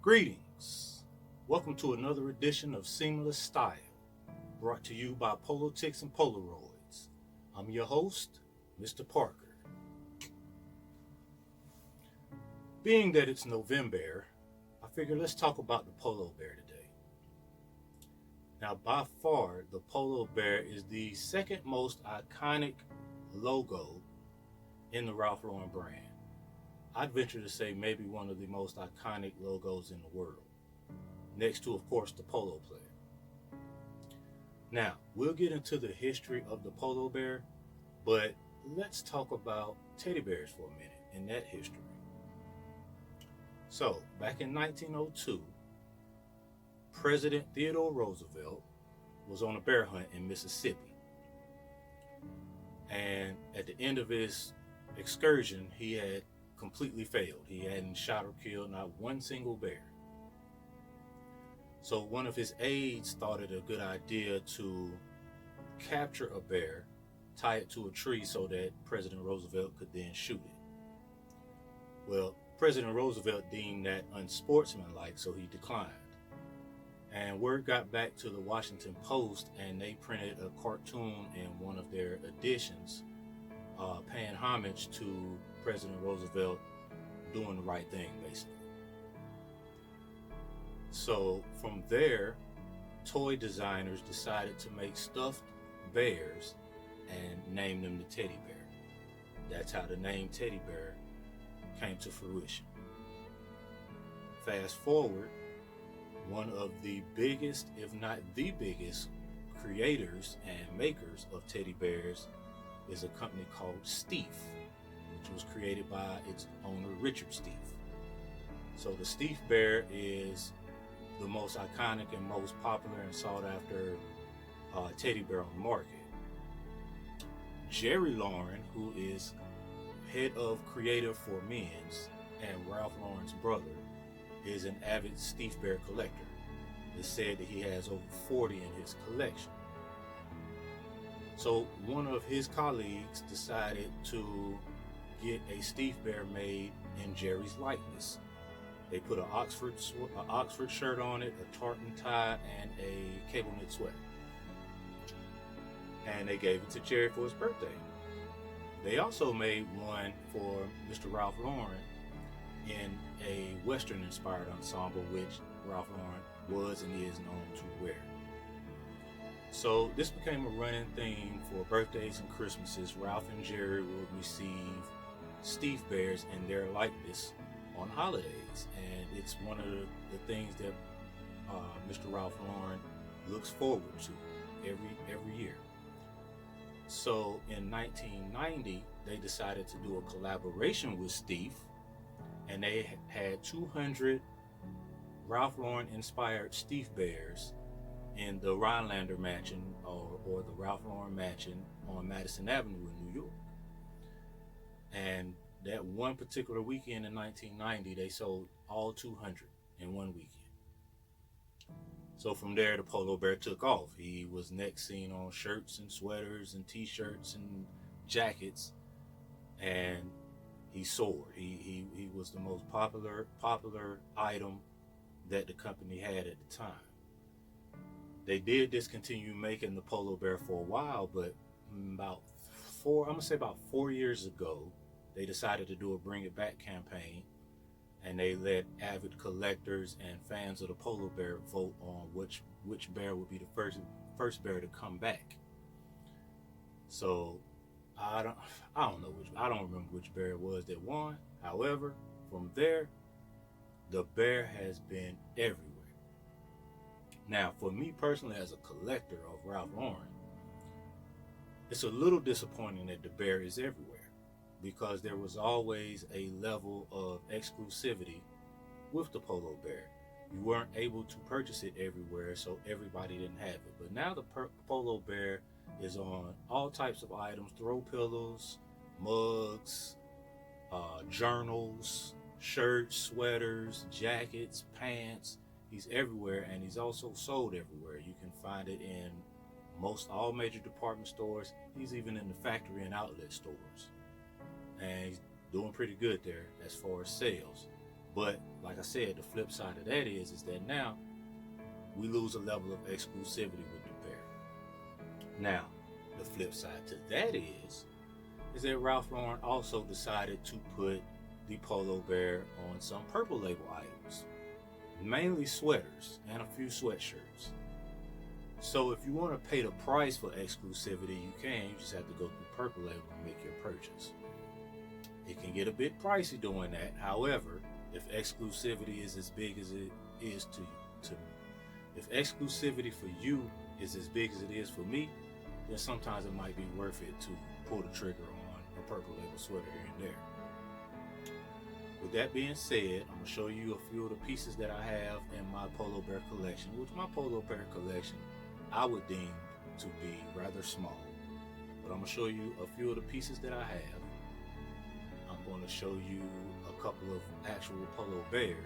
Greetings. Welcome to another edition of Seamless Style, brought to you by Politics and Polaroids. I'm your host, Mr. Parker. Being that it's NovemBEAR, I figure let's talk about the Polo Bear today. Now, by far, the Polo Bear is the second most iconic logo in the Ralph Lauren brand. I'd venture to say maybe one of the most iconic logos in the world, next to, of course, the polo player. Now, we'll get into the history of the Polo Bear, but let's talk about teddy bears for a minute in that history. So, back in 1902, President Theodore Roosevelt was on a bear hunt in Mississippi. And at the end of his excursion, he had completely failed. He hadn't shot or killed not one single bear. So one of his aides thought it a good idea to capture a bear, tie it to a tree so that President Roosevelt could then shoot it. Well, President Roosevelt deemed that unsportsmanlike, so he declined. And word got back to the Washington Post, and they printed a cartoon in one of their editions paying homage to President Roosevelt doing the right thing, basically. So from there, toy designers decided to make stuffed bears and name them the teddy bear. That's how the name teddy bear came to fruition. Fast forward, one of the biggest, if not the biggest, creators and makers of teddy bears is a company called Steiff, which was created by its owner, Richard Steiff. So the Steiff bear is the most iconic and most popular and sought after teddy bear on the market. Jerry Lauren, who is head of creative for Men's and Ralph Lauren's brother, is an avid Steiff bear collector. It's said that he has over 40 in his collection. So one of his colleagues decided to get a Steiff bear made in Jerry's likeness. They put an Oxford shirt on it, a tartan tie, and a cable knit sweater. And they gave it to Jerry for his birthday. They also made one for Mr. Ralph Lauren in a Western inspired ensemble, which Ralph Lauren was and is known to wear. So this became a running theme for birthdays and Christmases. Ralph and Jerry would receive Steiff bears in their likeness on holidays, and it's one of the things that Mr. Ralph Lauren looks forward to every year. So in 1990, they decided to do a collaboration with Steiff, and they had 200 Ralph Lauren inspired Steiff bears in the Rhinelander Mansion or the Ralph Lauren Mansion on Madison Avenue in New York. And that one particular weekend in 1990, they sold all 200 in one weekend. So from there, the Polo Bear took off. He was next seen on shirts and sweaters and t-shirts and jackets, and he soared. He was the most popular item that the company had at the time. They did discontinue making the Polo Bear for a while, but about 4 years ago, they decided to do a Bring It Back campaign, and they let avid collectors and fans of the Polo Bear vote on which bear would be the first bear to come back. So I don't remember which bear it was that won. However, from there, the bear has been everywhere. Now, for me personally, as a collector of Ralph Lauren, it's a little disappointing that the bear is everywhere, because there was always a level of exclusivity with the Polo Bear. You weren't able to purchase it everywhere, so everybody didn't have it. But now the Polo Bear is on all types of items: throw pillows, mugs, journals, shirts, sweaters, jackets, pants. He's everywhere, and he's also sold everywhere. You can find it in all major department stores. He's even in the factory and outlet stores. And he's doing pretty good there as far as sales. But like I said, the flip side of that is that now we lose a level of exclusivity with the bear. Now, the flip side to that is that Ralph Lauren also decided to put the Polo Bear on some purple label items, mainly sweaters and a few sweatshirts. So if you want to pay the price for exclusivity, you can. You just have to go through purple label and make your purchase. It can get a bit pricey doing that. However, if exclusivity is as big as it is to me, if exclusivity for you is as big as it is for me, then sometimes it might be worth it to pull the trigger on a purple label sweater here and there. With that being said, I'm going to show you a few of the pieces that I have in my Polo Bear collection, which my Polo Bear collection I would deem to be rather small. But I'm going to show you a few of the pieces that I have. I'm going to show you a couple of actual Polo Bears,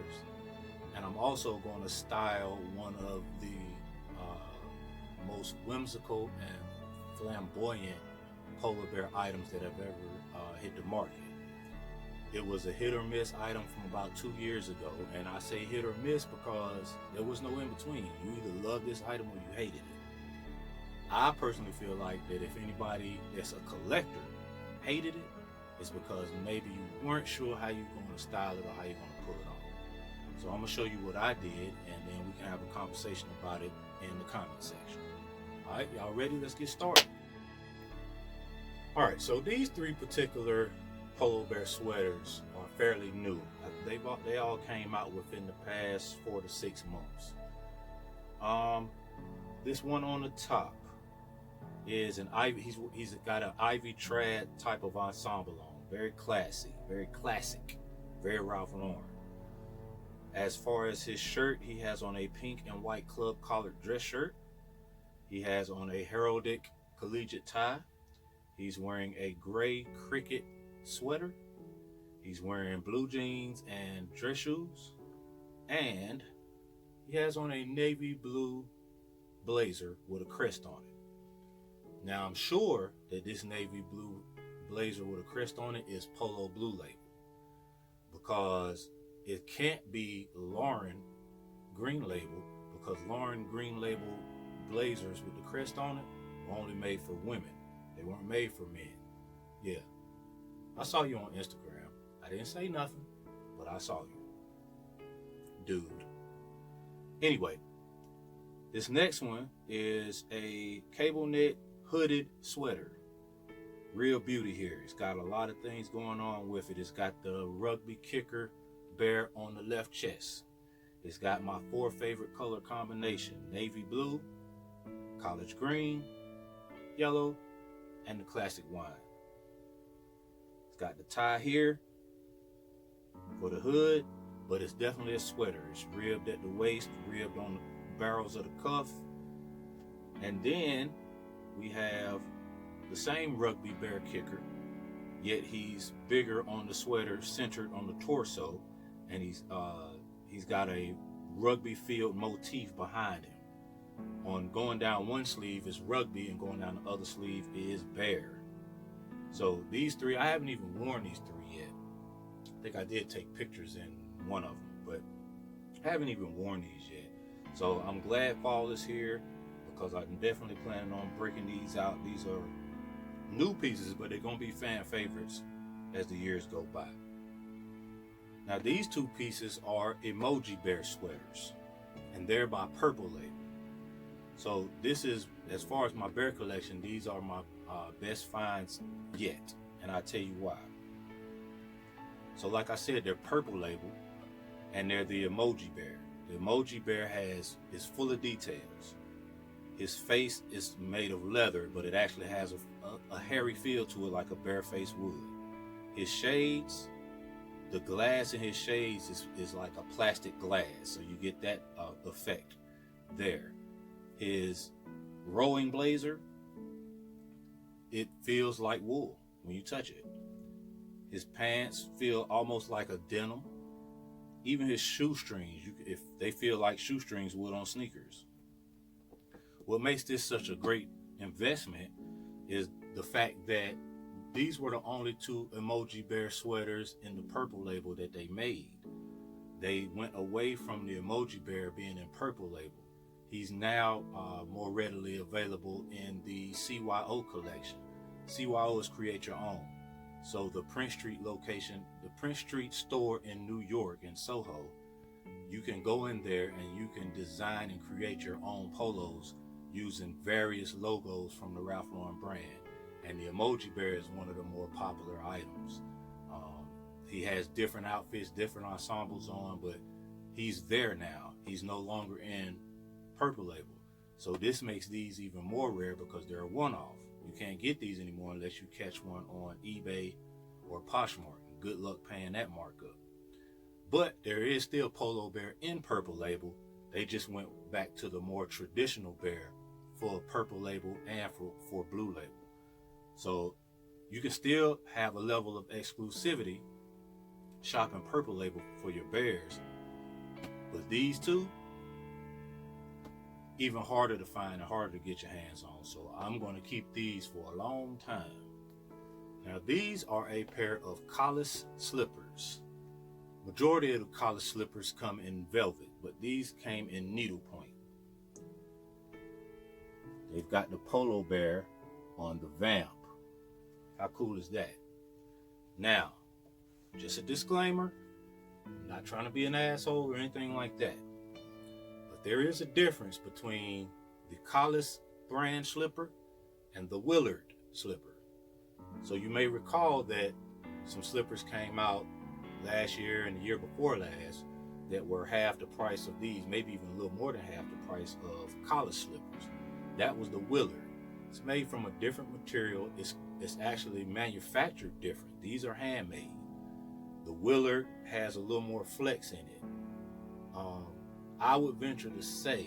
and I'm also going to style one of the most whimsical and flamboyant Polo Bear items that have ever hit the market. It was a hit or miss item from about 2 years ago, and I say hit or miss because there was no in between. You either loved this item or you hated it. I personally feel like that if anybody that's a collector hated it, it's because maybe you weren't sure how you're going to style it or how you're going to pull it off. So I'm going to show you what I did, and then we can have a conversation about it in the comment section. All right, y'all ready? Let's get started. All right, so these three particular Polo Bear sweaters are fairly new. They all came out within the past 4 to 6 months. This one on the top is an ivy. He's got an ivy trad type of ensemble on. Very classy, very classic, very Ralph Lauren. As far as his shirt, he has on a pink and white club collared dress shirt. He has on a heraldic collegiate tie. He's wearing a gray cricket sweater. He's wearing blue jeans and dress shoes. And he has on a navy blue blazer with a crest on it. Now I'm sure that this navy blue blazer with a crest on it is Polo Blue Label, because it can't be Lauren Green Label, because Lauren Green Label blazers with the crest on it were only made for women. They weren't made for men. Yeah. I saw you on Instagram. I didn't say nothing, but I saw you. Dude. Anyway, this next one is a cable knit hooded sweater. Real beauty here. It's got a lot of things going on with it. It's got the rugby kicker bear on the left chest. It's got my 4 favorite color combination: navy blue, college green, yellow, and the classic wine. It's got the tie here for the hood, but it's definitely a sweater. It's ribbed at the waist, ribbed on the barrels of the cuff. And then we have the same rugby bear kicker, yet he's bigger on the sweater, centered on the torso, and he's got a rugby field motif behind him. On going down one sleeve is rugby, and going down the other sleeve is bear. So these three, I haven't even worn these 3 yet. I think I did take pictures in one of them, but I haven't even worn these yet. So I'm glad fall is here, because I'm definitely planning on breaking these out. These are new pieces, but they're going to be fan favorites as the years go by. Now these 2 pieces are Emoji Bear sweaters, and they're by Purple Label. So this is, as far as my bear collection, these are my best finds yet, and I'll tell you why. So like I said, they're Purple Label, and they're the Emoji Bear. The Emoji Bear is full of details. His face is made of leather, but it actually has a hairy feel to it, like a bear face would. His shades, the glass in his shades is like a plastic glass, so you get that effect there. His rowing blazer, it feels like wool when you touch it. His pants feel almost like a denim. Even his shoestrings, if they feel like shoestrings would on sneakers. What makes this such a great investment is the fact that these were the only 2 Emoji Bear sweaters in the Purple Label that they made. they went away from the Emoji Bear being in Purple Label. He's now more readily available in the CYO collection. CYO is Create Your Own. So the Prince Street location, the Prince Street store in New York, in Soho, you can go in there and you can design and create your own polos using various logos from the Ralph Lauren brand. And the Emoji Bear is one of the more popular items. He has different outfits, different ensembles on, but he's there now. He's no longer in Purple Label. So this makes these even more rare because they're a one-off. You can't get these anymore unless you catch one on eBay or Poshmark. Good luck paying that markup. But there is still Polo Bear in Purple Label. They just went back to the more traditional bear for Purple Label and for Blue Label. So you can still have a level of exclusivity shopping Purple Label for your bears. But these two, even harder to find and harder to get your hands on. So I'm going to keep these for a long time. Now these are a pair of collar slippers. Majority of the collar slippers come in velvet, but these came in needlepoint. They've got the Polo Bear on the vamp. How cool is that? Now, just a disclaimer, I'm not trying to be an asshole or anything like that. But there is a difference between the Collis brand slipper and the Willard slipper. So you may recall that some slippers came out last year and the year before last that were half the price of these, maybe even a little more than half the price of Collis slippers. That was the Willard. It's made from a different material. It's actually manufactured different. These are handmade. The Willard has a little more flex in it. I would venture to say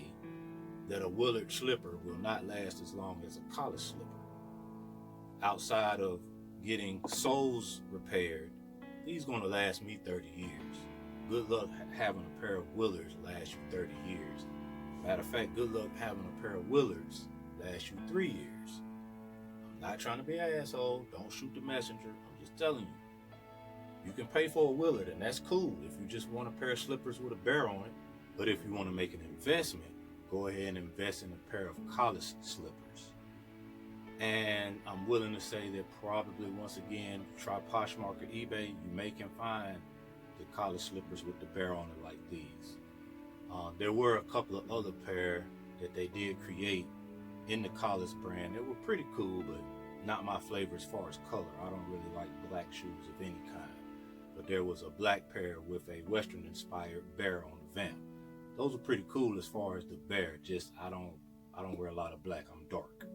that a Willard slipper will not last as long as a Collis slipper. Outside of getting soles repaired, these going to last me 30 years. Good luck having a pair of Willards last you 30 years. Matter of fact, good luck having a pair of Willards last you 3 years. I'm not trying to be an asshole. Don't shoot the messenger. I'm just telling you. You can pay for a Willard, and that's cool if you just want a pair of slippers with a bear on it. But if you want to make an investment, go ahead and invest in a pair of Collis slippers. And I'm willing to say that probably, once again, try Poshmark or eBay, you may can find the Collis slippers with the bear on it like these. There were a couple of other pair that they did create in the Collis brand that were pretty cool, but not my flavor as far as color. I don't really like black shoes of any kind. But there was a black pair with a Western-inspired bear on the vamp. Those are pretty cool as far as the bear. Just I don't wear a lot of black. I'm dark.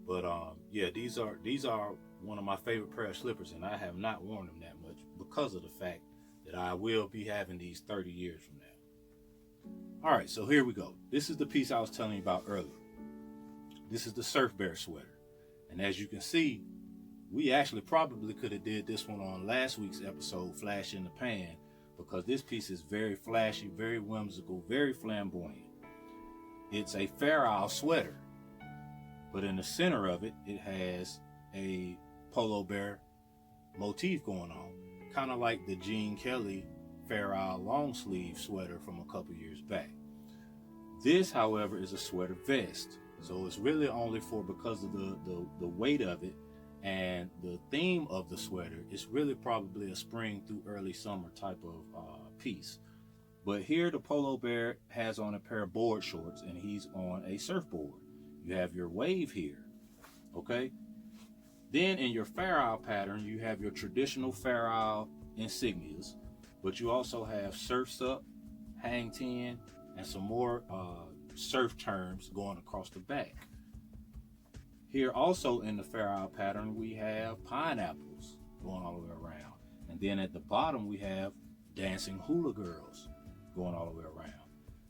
But yeah, these are one of my favorite pair of slippers, and I have not worn them that much because of the fact that I will be having these 30 years from now. All right, so here we go. This is the piece I was telling you about earlier. This is the Surf Bear sweater, and as you can see, we actually probably could have did this one on last week's episode, Flash in the Pan, because this piece is very flashy, very whimsical, very flamboyant. It's a Fair Isle sweater, but in the center of it, it has a Polo Bear motif going on, kind of like the Gene Kelly Fair Isle long sleeve sweater from a couple years back. This, however, is a sweater vest, so it's really only for, because of the weight of it and the theme of the sweater, it's really probably a spring through early summer type of piece. But here the Polo Bear has on a pair of board shorts and he's on a surfboard. You have your wave here, okay? Then in your Fair Isle pattern, you have your traditional Fair Isle insignias, but you also have Surf's Up, Hang 10, and some more surf terms going across the back. Here also in the Fair Isle pattern, we have pineapples going all the way around. And then at the bottom, we have dancing hula girls going all the way around.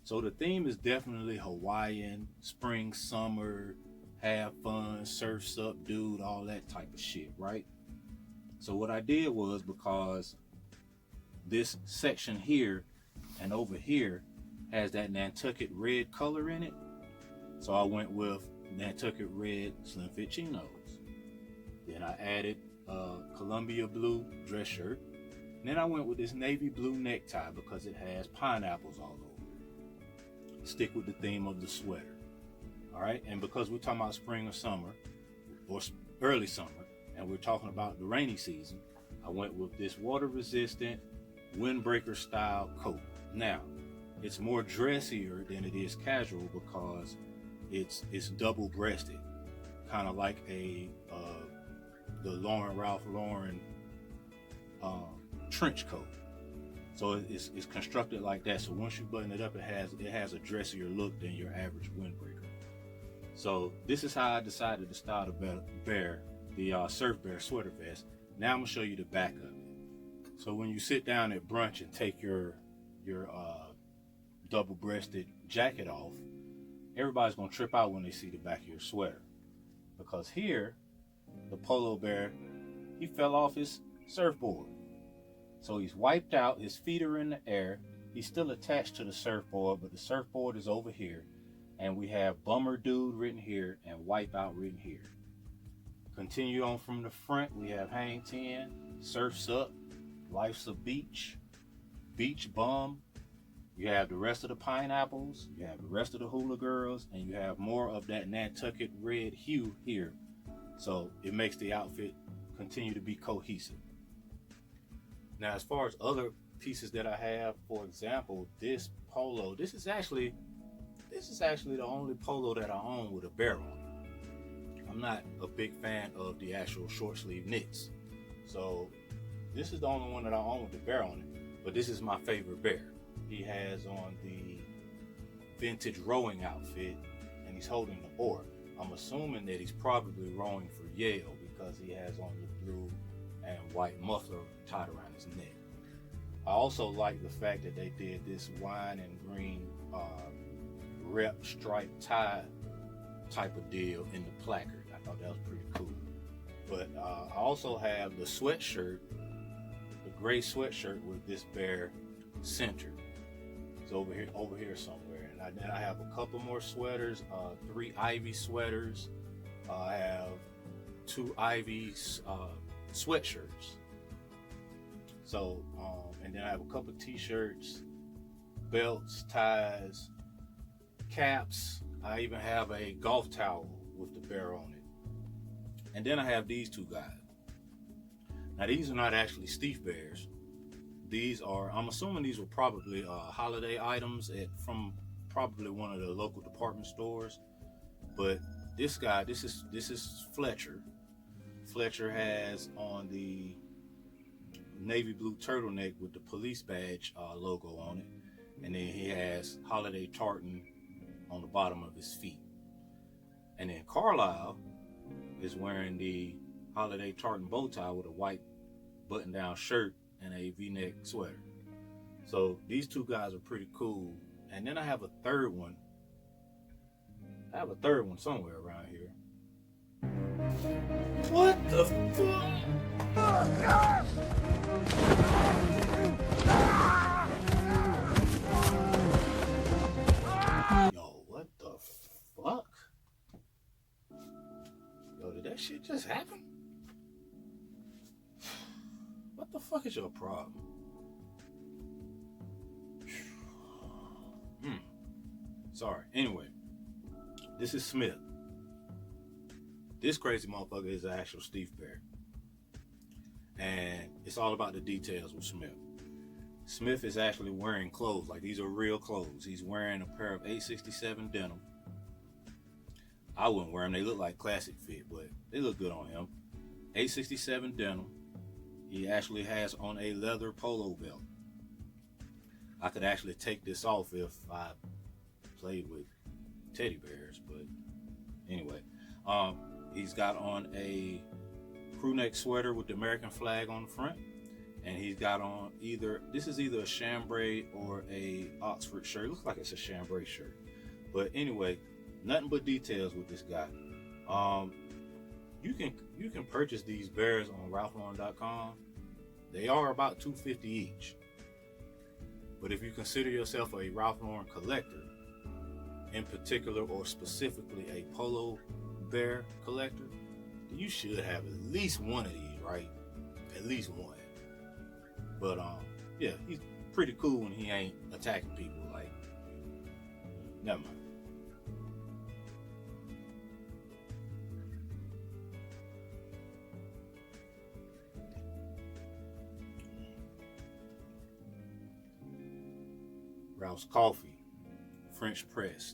So the theme is definitely Hawaiian, spring, summer, have fun, surf's up, dude, all that type of shit, right? So what I did was, because this section here and over here has that Nantucket red color in it, so I went with Nantucket red slim fit chinos. Then I added a Columbia blue dress shirt. And then I went with this navy blue necktie because it has pineapples all over it. Stick with the theme of the sweater. All right, and because we're talking about spring or summer, or early summer, and we're talking about the rainy season, I went with this water-resistant windbreaker style coat. Now, it's more dressier than it is casual because it's double-breasted, kind of like the Ralph Lauren trench coat. So it's constructed like that. So once you button it up, it has a dressier look than your average windbreaker. So this is how I decided to style the Surf Bear sweater vest. Now I'm gonna show you the back of it. So when you sit down at brunch and take your double-breasted jacket off, everybody's gonna trip out when they see the back of your sweater, because here the Polo Bear, he fell off his surfboard. So he's wiped out, his feet are in the air, he's still attached to the surfboard, but the surfboard is over here, and we have Bummer Dude written here and Wipeout written here. Continue on from the front, we have Hang 10, Surf's Up, Life's a Beach, Beach Bum. You have the rest of the pineapples, you have the rest of the hula girls, and you have more of that Nantucket red hue here. So it makes the outfit continue to be cohesive. Now, as far as other pieces that I have, for example, this polo, this is actually the only polo that I own with a bear on it. I'm not a big fan of the actual short sleeve knits. So this is the only one that I own with the bear on it, but this is my favorite bear. He has on the vintage rowing outfit and he's holding the oar. I'm assuming that he's probably rowing for Yale because he has on the blue and white muffler tied around his neck. I also like the fact that they did this wine and green rep striped tie type of deal in the placard. I thought that was pretty cool. But I also have the sweatshirt, the gray sweatshirt with this bear centered. It's over here somewhere. And then I have a couple more sweaters, 3 Ivy sweaters. I have 2 Ivy sweatshirts. So, and then I have a couple t-shirts, belts, ties, caps. I even have a golf towel with the bear on it. And then I have these 2 guys. Now these are not actually Steve Bears. These are, I'm assuming these were probably holiday items from probably one of the local department stores. But this guy, this is Fletcher. Fletcher has on the navy blue turtleneck with the police badge logo on it. And then he has holiday tartan on the bottom of his feet. And then Carlisle is wearing the holiday tartan bow tie with a white button-down shirt and a V-neck sweater. So these 2 guys are pretty cool. And then I have a third one. I have a third one somewhere around here. What the fuck? Oh, gosh! Yo, what the fuck? Yo, did that shit just happen? What the fuck is your problem? Sorry. Anyway, this is Smith. This crazy motherfucker is an actual Steve Bear. And it's all about the details with Smith. Smith is actually wearing clothes. Like, these are real clothes. He's wearing a pair of 867 denim. I wouldn't wear them. They look like classic fit, but they look good on him. 867 denim. He actually has on a leather polo belt. I could actually take this off if I played with teddy bears, but anyway. He's got on a crew neck sweater with the American flag on the front, and he's got on this is either a chambray or a Oxford shirt. It looks like it's a chambray shirt, but anyway, nothing but details with this guy. You can purchase these bears on RalphLauren.com. They are about $250 each, but if you consider yourself a Ralph Lauren collector, in particular or specifically a Polo Bear collector, then you should have at least one of these, right? At least one. But yeah, he's pretty cool when he ain't attacking people. Like, never mind. Ralph's Coffee, French press.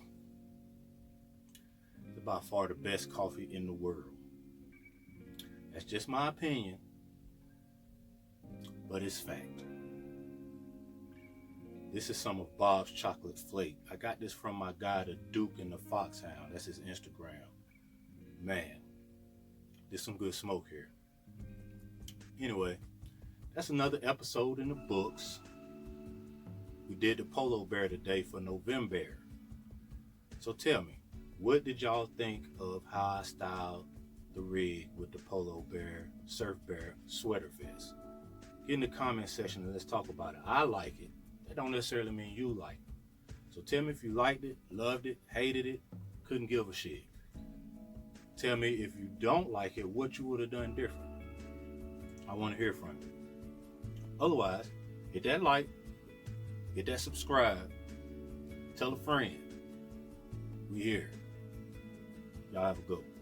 It's by far the best coffee in the world. That's just my opinion, but it's fact. This is some of Bob's Chocolate Flake. I got this from my guy, the Duke and the Foxhound. That's his Instagram. Man, there's some good smoke here. Anyway, that's another episode in the books. We did the Polo Bear today for NovemBEAR. So tell me, what did y'all think of how I styled the rig with the Polo Bear, Surf Bear, sweater vest? Get in the comment section and let's talk about it. I like it. That don't necessarily mean you like it. So tell me if you liked it, loved it, hated it, couldn't give a shit. Tell me if you don't like it, what you would have done different. I want to hear from you. Otherwise, hit that like, hit that subscribe, tell a friend. We here. Y'all have a good one.